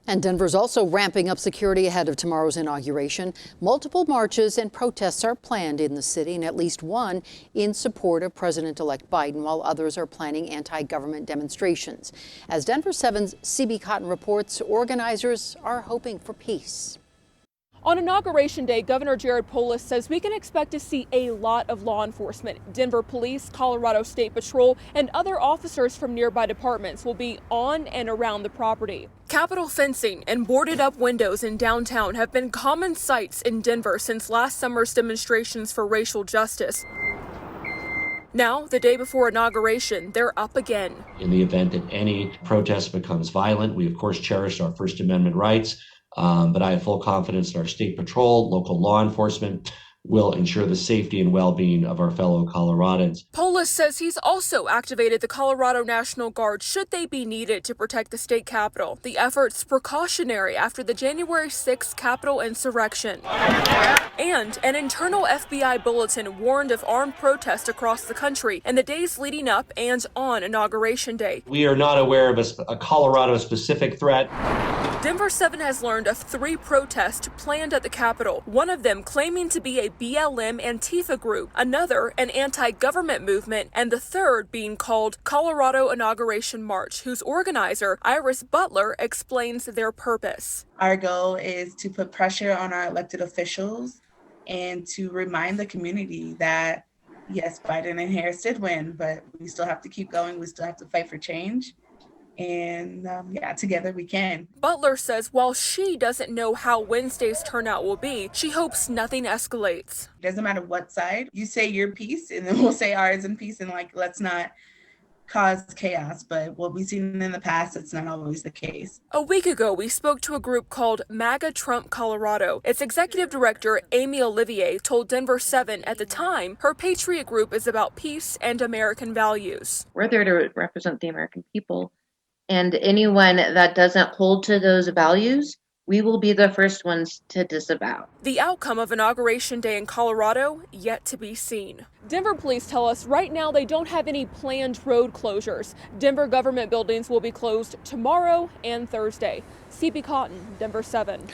And Denver's also ramping up security ahead of tomorrow's inauguration. Multiple marches and protests are planned in the city, and at least one in support of President-elect Biden, while others are planning anti-government demonstrations. As Denver 7's CB Cotton reports, organizers are hoping for peace. On Inauguration Day, Governor Jared Polis says we can expect to see a lot of law enforcement. Denver Police, Colorado State Patrol, and other officers from nearby departments will be on and around the property. Capitol fencing and boarded up windows in downtown have been common sights in Denver since last summer's demonstrations for racial justice. Now, the day before inauguration, they're up again. In the event that any protest becomes violent, we of course cherish our First Amendment rights. But I have full confidence in our state patrol, local law enforcement will ensure the safety and well-being of our fellow Coloradans. Polis says he's also activated the Colorado National Guard should they be needed to protect the state capitol. The effort's precautionary after the January 6th Capitol insurrection. And an internal FBI bulletin warned of armed protest across the country in the days leading up and on Inauguration Day. We are not aware of a Colorado-specific threat. Denver 7 has learned of 3 protests planned at the Capitol, one of them claiming to be a BLM Antifa group, another an anti-government movement, and the third being called Colorado Inauguration March, whose organizer, Iris Butler, explains their purpose. Our goal is to put pressure on our elected officials and to remind the community that, yes, Biden and Harris did win, but we still have to keep going. We still have to fight for change. And together we can. Butler says while she doesn't know how Wednesday's turnout will be, she hopes nothing escalates. It doesn't matter what side. You say your piece and then we'll say ours in peace, and let's not cause chaos. But what we've seen in the past, it's not always the case. A week ago, we spoke to a group called MAGA Trump Colorado. Its executive director, Amy Olivier, told Denver 7 at the time her Patriot group is about peace and American values. We're there to represent the American people. And anyone that doesn't hold to those values, we will be the first ones to disavow. The outcome of Inauguration Day in Colorado yet to be seen. Denver police tell us right now they don't have any planned road closures. Denver government buildings will be closed tomorrow and Thursday. CB Cotton, Denver 7.